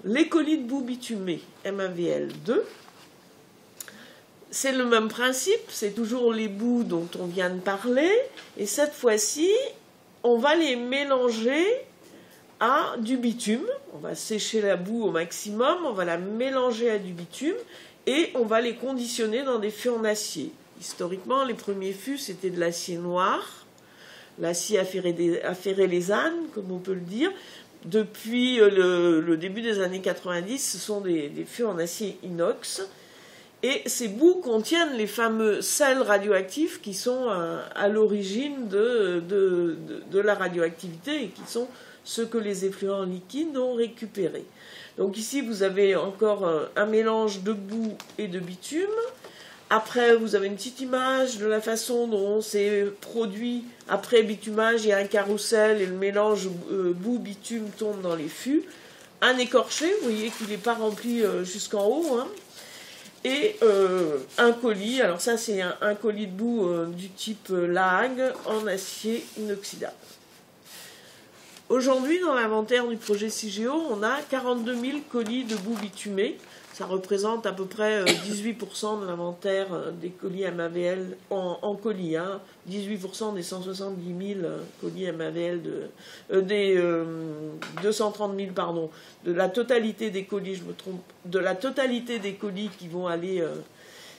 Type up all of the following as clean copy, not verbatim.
les colis de boue bitumée MAVL 2. C'est le même principe, c'est toujours les boues dont on vient de parler, et cette fois-ci, on va les mélanger à du bitume. On va sécher la boue au maximum, on va la mélanger à du bitume, et on va les conditionner dans des fûts en acier. Historiquement, les premiers fûts, c'était de l'acier noir, l'acier affairé les ânes, comme on peut le dire. Depuis le début des années 90, ce sont des fûts en acier inox. Et ces boues contiennent les fameux sels radioactifs qui sont à l'origine de la radioactivité et qui sont ceux que les effluents liquides ont récupérés. Donc ici, vous avez encore un mélange de boue et de bitume. Après, vous avez une petite image de la façon dont c'est produit. Après bitumage, il y a un carrousel et le mélange boue-bitume tombe dans les fûts. Un écorché, vous voyez qu'il n'est pas rempli jusqu'en haut, hein. Et un colis, alors ça c'est un colis de boue du type LAG en acier inoxydable. Aujourd'hui, dans l'inventaire du projet CIGEO, on a 42 000 colis de boue bitumée. Ça représente à peu près 18% de l'inventaire des colis MAVL en colis. Hein. 18% des 170 000 colis MAVL, des 230 000, pardon, de la totalité des colis, je me trompe, de la totalité des colis qui vont aller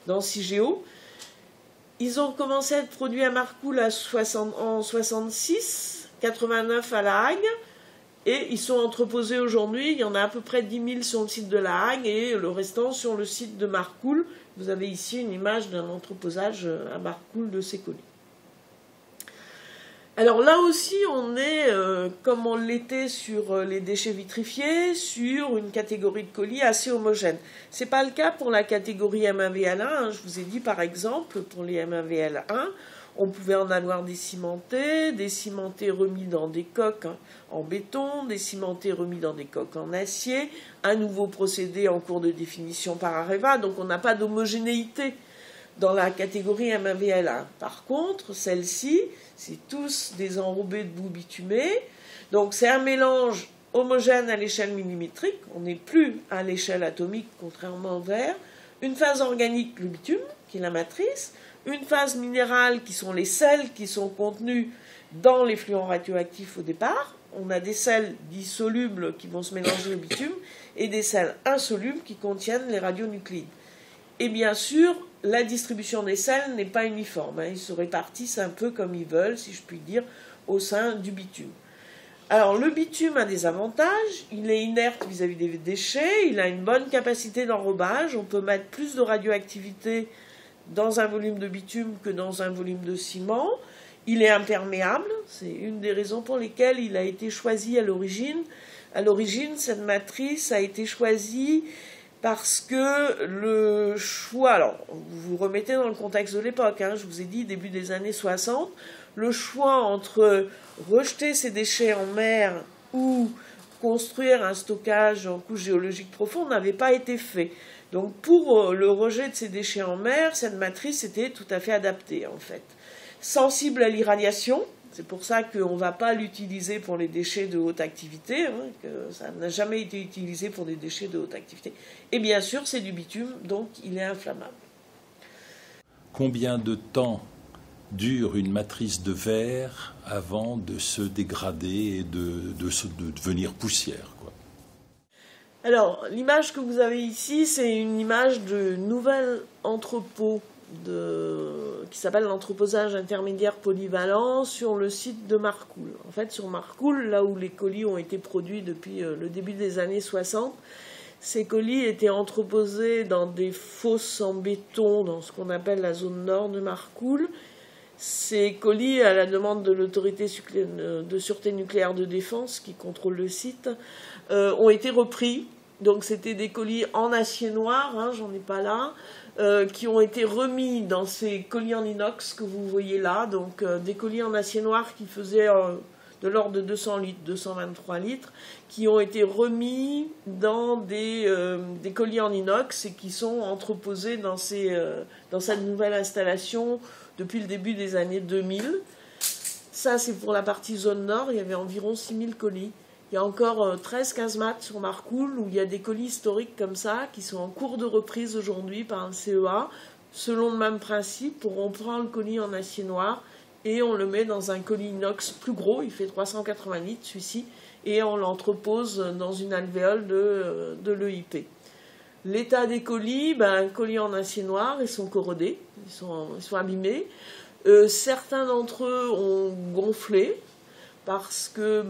dans CIGEO. Ils ont commencé à être produits à Marcoule en 66, 89 à La Hague. Et ils sont entreposés aujourd'hui, il y en a à peu près 10 000 sur le site de La Hague et le restant sur le site de Marcoule. Vous avez ici une image d'un entreposage à Marcoule de ces colis. Alors là aussi, on est, comme on l'était sur les déchets vitrifiés, sur une catégorie de colis assez homogène. Ce n'est pas le cas pour la catégorie MAVL1. Hein. Je vous ai dit par exemple, pour les MAVL1, on pouvait en avoir des cimentés remis dans des coques en béton, des cimentés remis dans des coques en acier, un nouveau procédé en cours de définition par Areva, donc on n'a pas d'homogénéité dans la catégorie MAVL1. Par contre, celle-ci, c'est tous des enrobés de boue bitumée, donc c'est un mélange homogène à l'échelle millimétrique, on n'est plus à l'échelle atomique, contrairement au verre, une phase organique, le bitume, qui est la matrice, une phase minérale qui sont les sels qui sont contenus dans les fluents radioactifs au départ. On a des sels dits solubles qui vont se mélanger au bitume et des sels insolubles qui contiennent les radionuclides. Et bien sûr, la distribution des sels n'est pas uniforme. Hein. Ils se répartissent un peu comme ils veulent, si je puis dire, au sein du bitume. Alors, le bitume a des avantages. Il est inerte vis-à-vis des déchets. Il a une bonne capacité d'enrobage. On peut mettre plus de radioactivité dans un volume de bitume que dans un volume de ciment. Il est imperméable, c'est une des raisons pour lesquelles il a été choisi à l'origine. À l'origine, cette matrice a été choisie parce que le choix, alors vous vous remettez dans le contexte de l'époque, hein, je vous ai dit début des années 60, le choix entre rejeter ces déchets en mer ou construire un stockage en couche géologique profonde n'avait pas été fait. Donc pour le rejet de ces déchets en mer, cette matrice était tout à fait adaptée en fait. Sensible à l'irradiation, c'est pour ça qu'on ne va pas l'utiliser pour les déchets de haute activité, hein, que ça n'a jamais été utilisé pour des déchets de haute activité. Et bien sûr, c'est du bitume, donc il est inflammable. Combien de temps dure une matrice de verre avant de se dégrader et de devenir poussière, quoi? Alors, l'image que vous avez ici, c'est une image de nouvel entrepôt qui s'appelle l'entreposage intermédiaire polyvalent sur le site de Marcoule. En fait, sur Marcoule, là où les colis ont été produits depuis le début des années 60, ces colis étaient entreposés dans des fosses en béton dans ce qu'on appelle la zone nord de Marcoule. Ces colis, à la demande de l'autorité de sûreté nucléaire de défense qui contrôle le site, ont été repris. Donc c'était des colis en acier noir, hein, j'en ai pas là, qui ont été remis dans ces colis en inox que vous voyez là. Donc des colis en acier noir qui faisaient de l'ordre de 200 litres, 223 litres, qui ont été remis dans des colis en inox et qui sont entreposés dans cette nouvelle installation depuis le début des années 2000. Ça, c'est pour la partie zone nord, il y avait environ 6000 colis Il y a encore 13 casemates sur Marcoule où il y a des colis historiques comme ça qui sont en cours de reprise aujourd'hui par un CEA, selon le même principe, où on prend le colis en acier noir et on le met dans un colis inox plus gros, il fait 380 litres celui-ci, et on l'entrepose dans une alvéole de l'EIP. L'état des colis, colis en acier noir, ils sont corrodés, ils sont abîmés. Certains d'entre eux ont gonflé parce que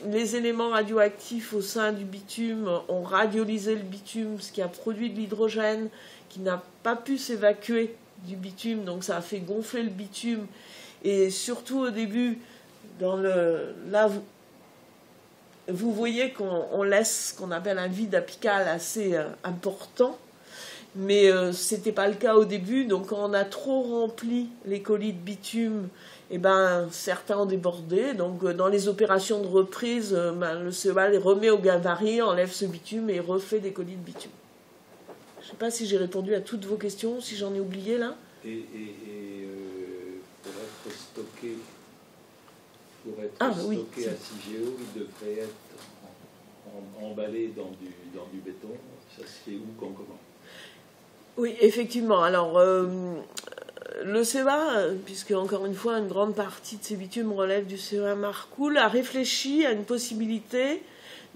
les éléments radioactifs au sein du bitume ont radiolisé le bitume, ce qui a produit de l'hydrogène qui n'a pas pu s'évacuer du bitume, donc ça a fait gonfler le bitume. Et surtout au début, là, vous voyez qu'on laisse ce qu'on appelle un vide apical assez important, mais ce n'était pas le cas au début. Donc quand on a trop rempli les colis de bitume, certains ont débordé. Donc dans les opérations de reprise, le CEA les remet au gabarit, enlève ce bitume et refait des colis de bitume. Je ne sais pas si j'ai répondu à toutes vos questions, si j'en ai oublié là. Et pour être stocké... stocké à CIGEO, il devrait être emballé dans du béton. Ça se fait où, quand, comment? Oui, effectivement. Alors, le CEA, puisque encore une fois, une grande partie de ces bitumes relève du CEA Marcoule, a réfléchi à une possibilité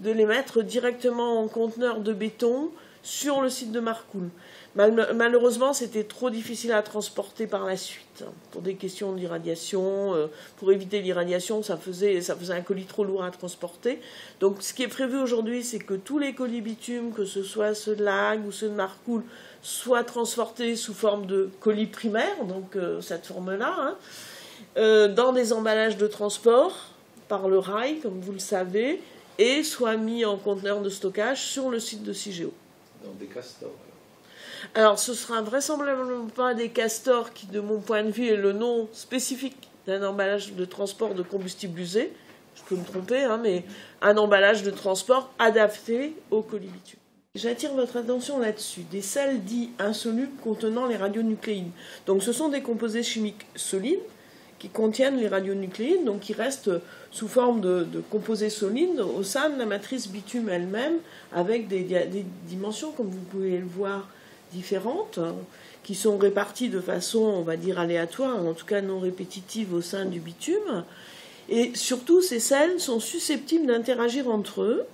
de les mettre directement en conteneur de béton sur le site de Marcoule. Malheureusement, c'était trop difficile à transporter par la suite. Pour des questions d'irradiation, pour éviter l'irradiation, ça faisait un colis trop lourd à transporter. Donc ce qui est prévu aujourd'hui, c'est que tous les colis bitume, que ce soit ceux de la Hague ou ceux de Marcoule, soient transportés sous forme de colis primaires, donc cette forme-là, dans des emballages de transport par le rail, comme vous le savez, et soient mis en conteneur de stockage sur le site de CIGEO. Dans des castors. Alors, ce sera vraisemblablement pas des castors qui, de mon point de vue, est le nom spécifique d'un emballage de transport de combustible usé. Je peux me tromper, mais un emballage de transport adapté au colis bitume. J'attire votre attention là-dessus. Des sels dits insolubles contenant les radionucléides. Donc, ce sont des composés chimiques solides qui contiennent les radionucléides, donc qui restent sous forme de composés solides au sein de la matrice bitume elle-même, avec des dimensions, comme vous pouvez le voir, différentes, qui sont réparties de façon, on va dire, aléatoire, en tout cas non répétitive au sein du bitume. Et surtout, ces sels sont susceptibles d'interagir entre eux,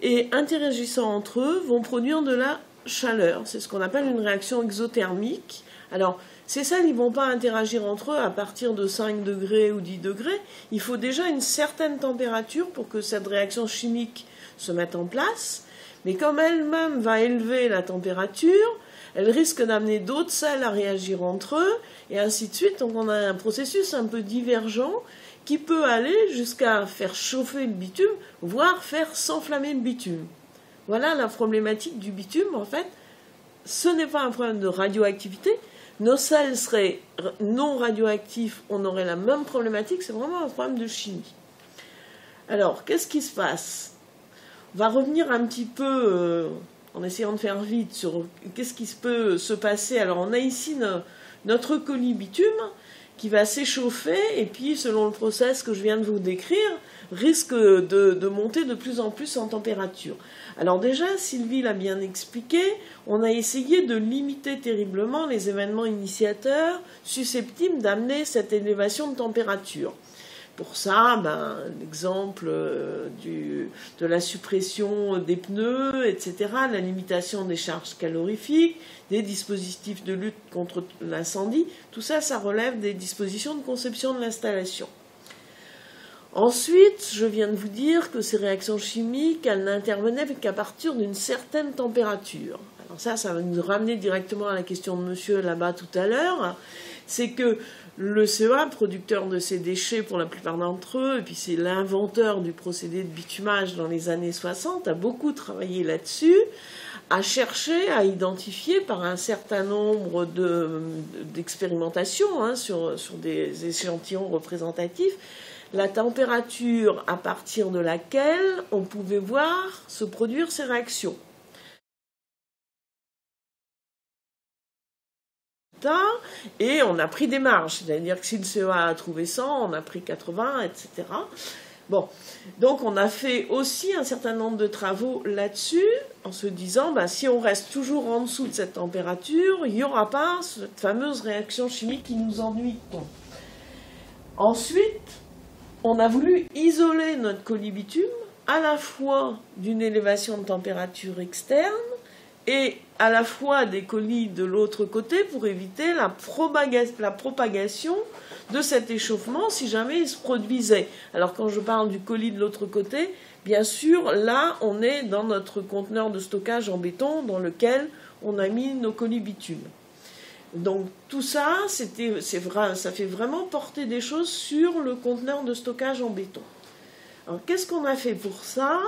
et interagissant entre eux, vont produire de la chaleur. C'est ce qu'on appelle une réaction exothermique. Alors, ces sels, ils ne vont pas interagir entre eux à partir de 5 degrés ou 10 degrés. Il faut déjà une certaine température pour que cette réaction chimique se mette en place. Mais comme elle-même va élever la température, elle risque d'amener d'autres sels à réagir entre eux, et ainsi de suite. Donc on a un processus un peu divergent qui peut aller jusqu'à faire chauffer le bitume, voire faire s'enflammer le bitume. Voilà la problématique du bitume, en fait. Ce n'est pas un problème de radioactivité. Nos sels seraient non radioactifs, on aurait la même problématique, c'est vraiment un problème de chimie. Alors, qu'est-ce qui se passe? On va revenir un petit peu, en essayant de faire vite, sur qu'est-ce qui peut se passer. Alors, on a ici notre colis bitume qui va s'échauffer, et puis, selon le process que je viens de vous décrire, risque de monter de plus en plus en température. Alors déjà, Sylvie l'a bien expliqué, on a essayé de limiter terriblement les événements initiateurs susceptibles d'amener cette élévation de température. Pour ça, l'exemple de la suppression des pneus, etc., la limitation des charges calorifiques, des dispositifs de lutte contre l'incendie, tout ça, ça relève des dispositions de conception de l'installation. Ensuite, je viens de vous dire que ces réactions chimiques, elles n'intervenaient qu'à partir d'une certaine température. Alors ça va nous ramener directement à la question de monsieur là-bas tout à l'heure. C'est que le CEA, producteur de ces déchets pour la plupart d'entre eux, et puis c'est l'inventeur du procédé de bitumage dans les années 60, a beaucoup travaillé là-dessus, a cherché à identifier par un certain nombre d'expérimentations sur des échantillons représentatifs, la température à partir de laquelle on pouvait voir se produire ces réactions. Et on a pris des marges, c'est-à-dire que si le CEA a trouvé 100, on a pris 80, etc. Bon, donc on a fait aussi un certain nombre de travaux là-dessus, en se disant, ben, si on reste toujours en dessous de cette température, il n'y aura pas cette fameuse réaction chimique qui nous ennuie. Ensuite, on a voulu isoler notre colibitume à la fois d'une élévation de température externe et à la fois des colis de l'autre côté pour éviter la propagation de cet échauffement si jamais il se produisait. Alors quand je parle du colis de l'autre côté, bien sûr, là on est dans notre conteneur de stockage en béton dans lequel on a mis nos colis bitumes. Donc tout ça, ça fait vraiment porter des choses sur le conteneur de stockage en béton. Alors qu'est-ce qu'on a fait pour ça ?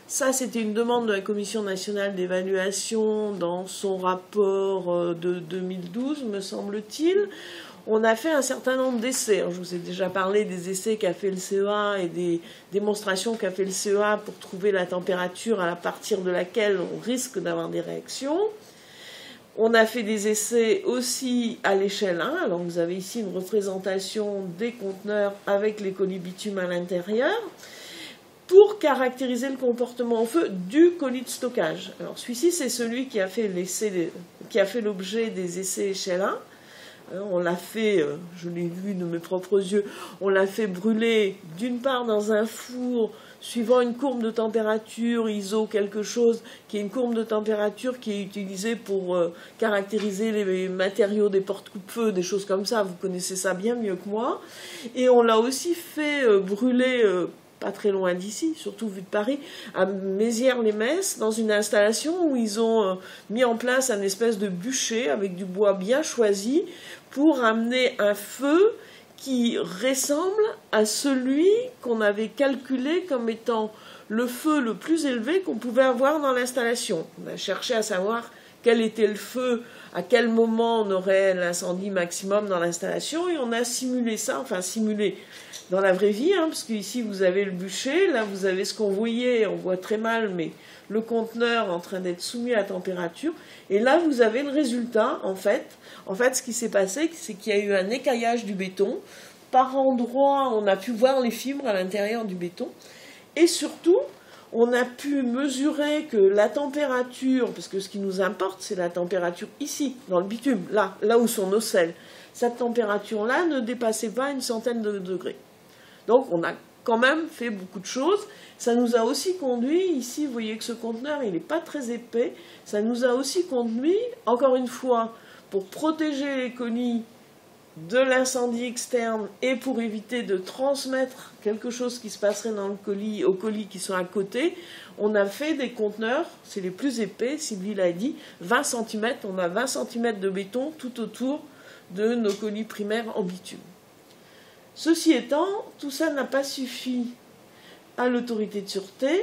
Ça, c'était une demande de la Commission nationale d'évaluation dans son rapport de 2012, me semble-t-il. On a fait un certain nombre d'essais. Alors, je vous ai déjà parlé des essais qu'a fait le CEA et des démonstrations qu'a fait le CEA pour trouver la température à partir de laquelle on risque d'avoir des réactions. On a fait des essais aussi à l'échelle 1. Alors, vous avez ici une représentation des conteneurs avec les colis bitumes à l'intérieur, pour caractériser le comportement au feu du colis de stockage. Alors celui-ci, c'est celui qui a fait l'objet des essais échelle 1. On l'a fait, je l'ai vu de mes propres yeux, on l'a fait brûler d'une part dans un four suivant une courbe de température ISO quelque chose, qui est une courbe de température qui est utilisée pour caractériser les matériaux des porte-coupe-feu, des choses comme ça, vous connaissez ça bien mieux que moi. Et on l'a aussi fait brûler pas très loin d'ici, surtout vu de Paris, à Mézières-les-Messes, dans une installation où ils ont mis en place un espèce de bûcher avec du bois bien choisi pour amener un feu qui ressemble à celui qu'on avait calculé comme étant le feu le plus élevé qu'on pouvait avoir dans l'installation. On a cherché à savoir quel était le feu, à quel moment on aurait l'incendie maximum dans l'installation, et on a simulé ça, enfin simulé dans la vraie vie, parce qu'ici vous avez le bûcher, là vous avez ce qu'on voyait, on voit très mal, mais le conteneur en train d'être soumis à la température, et là vous avez le résultat, en fait, ce qui s'est passé, c'est qu'il y a eu un écaillage du béton, par endroits on a pu voir les fibres à l'intérieur du béton, et surtout, on a pu mesurer que la température, parce que ce qui nous importe, c'est la température ici, dans le bitume, là où sont nos sels, cette température-là ne dépassait pas une centaine de degrés. Donc on a quand même fait beaucoup de choses. Ça nous a aussi conduit, ici vous voyez que ce conteneur il n'est pas très épais, ça nous a aussi conduit, encore une fois, pour protéger les colis de l'incendie externe et pour éviter de transmettre quelque chose qui se passerait dans le colis aux colis qui sont à côté, on a fait des conteneurs, c'est les plus épais, Sybille l'a dit, 20 cm, on a 20 cm de béton tout autour de nos colis primaires en bitume. Ceci étant, tout ça n'a pas suffi à l'autorité de sûreté,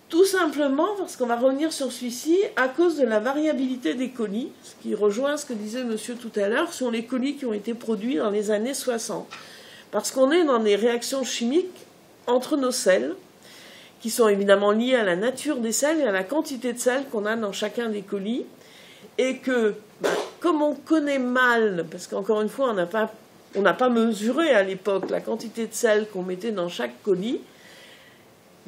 tout simplement parce qu'on va revenir sur celui-ci à cause de la variabilité des colis, ce qui rejoint ce que disait monsieur tout à l'heure sur les colis qui ont été produits dans les années 60. Parce qu'on est dans des réactions chimiques entre nos sels, qui sont évidemment liées à la nature des sels et à la quantité de sel qu'on a dans chacun des colis, et que, comme on connaît mal, parce qu'encore une fois, on n'a pas mesuré à l'époque la quantité de sel qu'on mettait dans chaque colis,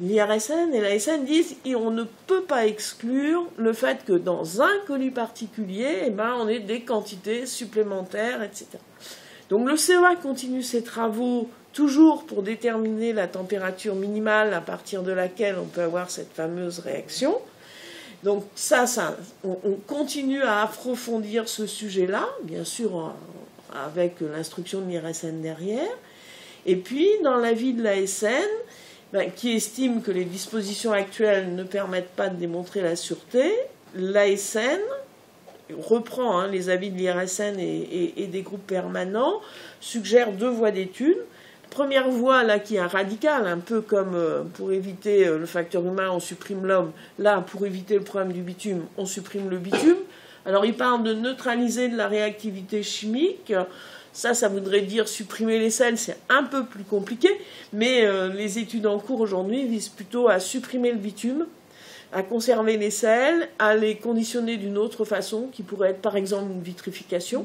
l'IRSN et l'ASN disent on ne peut pas exclure le fait que dans un colis particulier, on ait des quantités supplémentaires, etc. Donc le CEA continue ses travaux toujours pour déterminer la température minimale à partir de laquelle on peut avoir cette fameuse réaction. Donc on continue à approfondir ce sujet-là, bien sûr avec l'instruction de l'IRSN derrière. Et puis, dans l'avis de l'ASN, qui estime que les dispositions actuelles ne permettent pas de démontrer la sûreté, l'ASN reprend les avis de l'IRSN et des groupes permanents, suggère 2 voies d'études. Première voie, là, qui est radicale, un peu comme pour éviter le facteur humain, on supprime l'homme. Là, pour éviter le problème du bitume, on supprime le bitume. Alors, il parle de neutraliser de la réactivité chimique. Ça voudrait dire supprimer les sels, c'est un peu plus compliqué, mais les études en cours aujourd'hui visent plutôt à supprimer le bitume, à conserver les sels, à les conditionner d'une autre façon, qui pourrait être par exemple une vitrification.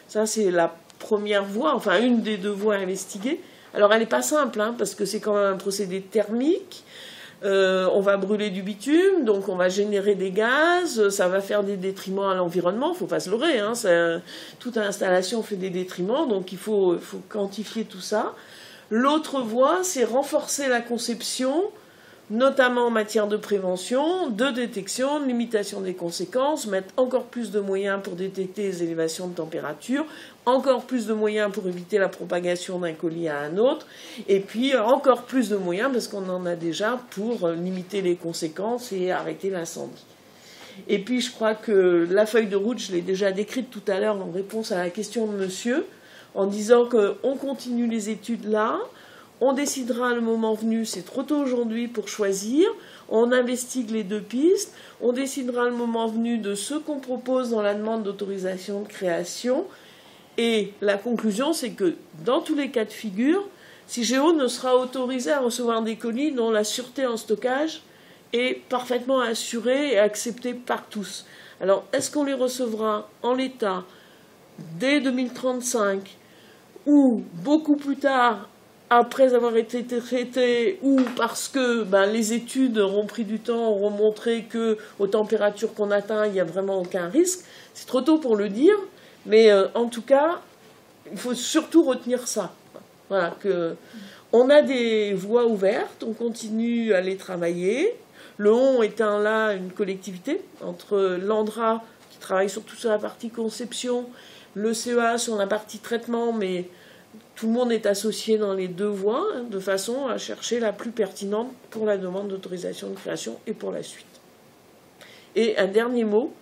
Ça, c'est la première voie, enfin une des 2 voies investiguées. Alors elle n'est pas simple, hein, parce que c'est quand même un procédé thermique. On va brûler du bitume, donc on va générer des gaz, ça va faire des détriments à l'environnement, il ne faut pas se leurrer, hein, toute installation fait des détriments, donc il faut quantifier tout ça. L'autre voie, c'est renforcer la conception, notamment en matière de prévention, de détection, de limitation des conséquences, mettre encore plus de moyens pour détecter les élévations de température, encore plus de moyens pour éviter la propagation d'un colis à un autre, et puis encore plus de moyens, parce qu'on en a déjà, pour limiter les conséquences et arrêter l'incendie. Et puis je crois que la feuille de route, je l'ai déjà décrite tout à l'heure en réponse à la question de monsieur, en disant qu'on continue les études là, on décidera le moment venu, c'est trop tôt aujourd'hui pour choisir, on investigue les deux pistes, on décidera le moment venu de ce qu'on propose dans la demande d'autorisation de création, et la conclusion c'est que dans tous les cas de figure, Cigéo ne sera autorisé à recevoir des colis dont la sûreté en stockage est parfaitement assurée et acceptée par tous. Alors est-ce qu'on les recevra en l'état dès 2035 ou beaucoup plus tard après avoir été traités, ou parce que les études auront pris du temps, auront montré qu'aux températures qu'on atteint, il n'y a vraiment aucun risque. C'est trop tôt pour le dire, mais en tout cas, il faut surtout retenir ça. Voilà, on a des voies ouvertes, on continue à les travailler. Le HON étant là une collectivité, entre l'ANDRA, qui travaille surtout sur la partie conception, le CEA sur la partie traitement, mais tout le monde est associé dans les deux voies, hein, de façon à chercher la plus pertinente pour la demande d'autorisation de création et pour la suite. Et un dernier mot,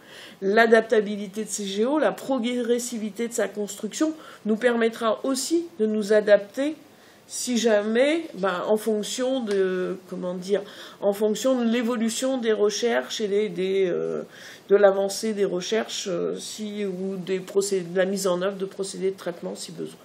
l'adaptabilité de Cigéo, la progressivité de sa construction, nous permettra aussi de nous adapter si jamais, en fonction de l'évolution des recherches et de l'avancée des recherches ou de la mise en œuvre de procédés de traitement si besoin.